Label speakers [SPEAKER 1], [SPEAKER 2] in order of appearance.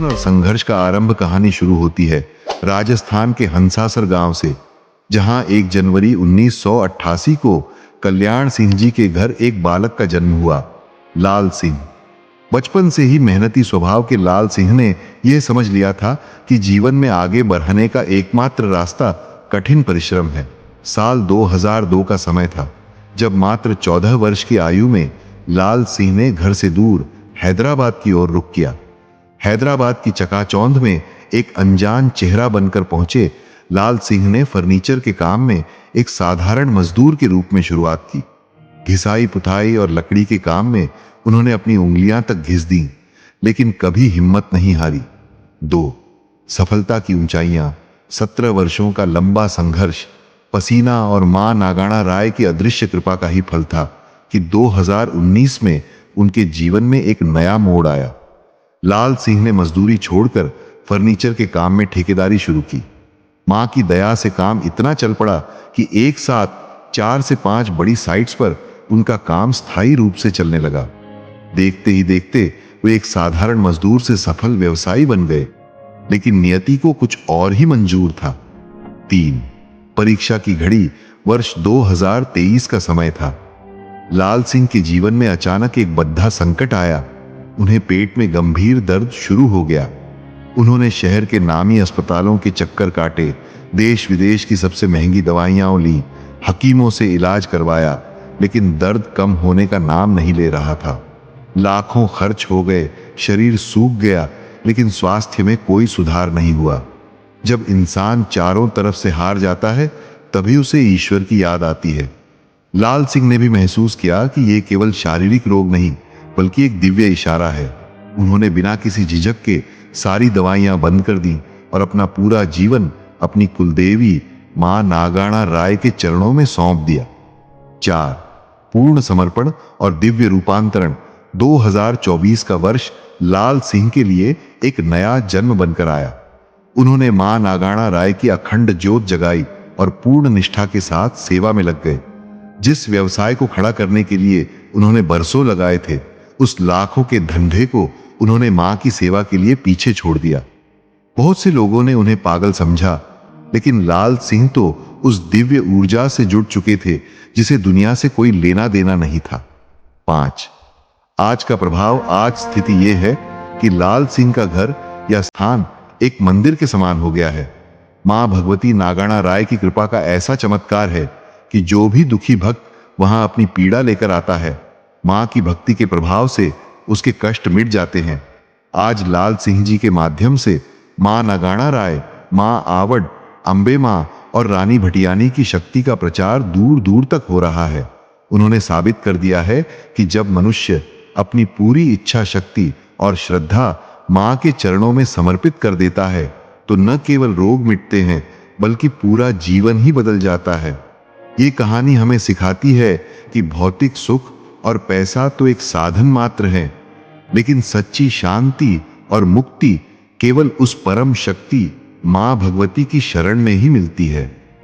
[SPEAKER 1] बचपन और संघर्ष का आरंभ कहानी शुरू होती है राजस्थान के हंसासर गांव से, जहां 1 जनवरी 1988 को कल्याण सिंह जी के घर एक बालक का जन्म हुआ, लाल सिंह। बचपन से ही मेहनती स्वभाव के लाल सिंह ने यह समझ लिया था कि जीवन में आगे बढ़ने का एकमात्र रास्ता कठिन परिश्रम है। साल 2002 का समय था, जब मात्र 14 वर्ष की आयु में लाल सिंह ने घर से दूर हैदराबाद की ओर रुख किया। हैदराबाद की चकाचौंध में एक अनजान चेहरा बनकर पहुंचे लाल सिंह ने फर्नीचर के काम में एक साधारण मजदूर के रूप में शुरुआत की। घिसाई पुताई और लकड़ी के काम में उन्होंने अपनी उंगलियां तक घिस दी, लेकिन कभी हिम्मत नहीं हारी। 2 सफलता की ऊंचाइयां, 17 वर्षों का लंबा संघर्ष, पसीना और मां नागाणा राय की अदृश्य कृपा का ही फल था कि 2019 में उनके जीवन में एक नया मोड़ आया। लाल सिंह ने मजदूरी छोड़कर फर्नीचर के काम में ठेकेदारी शुरू की। मां की दया से काम इतना चल पड़ा कि एक साथ 4 से 5 बड़ी साइट्स पर उनका काम स्थायी रूप से चलने लगा। देखते ही देखते वे एक साधारण मजदूर से सफल व्यवसायी बन गए, लेकिन नियति को कुछ और ही मंजूर था। 3 परीक्षा की घड़ी, वर्ष 2023 का समय था। लाल सिंह के जीवन में अचानक एक बद्धा संकट आया। उन्हें पेट में गंभीर दर्द शुरू हो गया। उन्होंने शहर के नामी अस्पतालों के चक्कर काटे, देश विदेश की सबसे महंगी दवाइयां ली, हकीमों से इलाज करवाया, लेकिन दर्द कम होने का नाम नहीं ले रहा था। लाखों खर्च हो गए, शरीर सूख गया, लेकिन स्वास्थ्य में कोई सुधार नहीं हुआ। जब इंसान चारों तरफ से हार जाता है, तभी उसे ईश्वर की याद आती है। लाल सिंह ने भी महसूस किया कि यह केवल शारीरिक रोग नहीं, बल्कि एक दिव्य इशारा है। उन्होंने बिना किसी झिझक के सारी दवाइयां बंद कर दी और अपना पूरा जीवन अपनी कुलदेवी मां नागाणा राय के चरणों में सौंप दिया। 4 पूर्ण समर्पण और दिव्य रूपांतरण। 2024 का वर्ष लाल सिंह के लिए एक नया जन्म बनकर आया। उन्होंने मां नागाणा राय की अखंड ज्योत जगाई और पूर्ण निष्ठा के साथ सेवा में लग गए। जिस व्यवसाय को खड़ा करने के लिए उन्होंने बरसों लगाए थे, उस लाखों के धंधे को उन्होंने मां की सेवा के लिए पीछे छोड़ दिया। बहुत से लोगों ने उन्हें पागल समझा, लेकिन लाल सिंह तो उस दिव्य ऊर्जा से जुड़ चुके थे जिसे दुनिया से कोई लेना देना नहीं था। 5 आज का प्रभाव। आज स्थिति यह है कि लाल सिंह का घर या स्थान एक मंदिर के समान हो गया है। मां भगवती नागाणा राय की कृपा का ऐसा चमत्कार है कि जो भी दुखी भक्त वहां अपनी पीड़ा लेकर आता है, मां की भक्ति के प्रभाव से उसके कष्ट मिट जाते हैं। आज लाल सिंह जी के माध्यम से मां नागाणा राय, मां आवड़, अंबे मां और रानी भटियानी की शक्ति का प्रचार दूर दूर तक हो रहा है। उन्होंने साबित कर दिया है कि जब मनुष्य अपनी पूरी इच्छा शक्ति और श्रद्धा मां के चरणों में समर्पित कर देता है, तो न केवल रोग मिटते हैं, बल्कि पूरा जीवन ही बदल जाता है। ये कहानी हमें सिखाती है कि भौतिक सुख और पैसा तो एक साधन मात्र है, लेकिन सच्ची शांति और मुक्ति केवल उस परम शक्ति मां भगवती की शरण में ही मिलती है।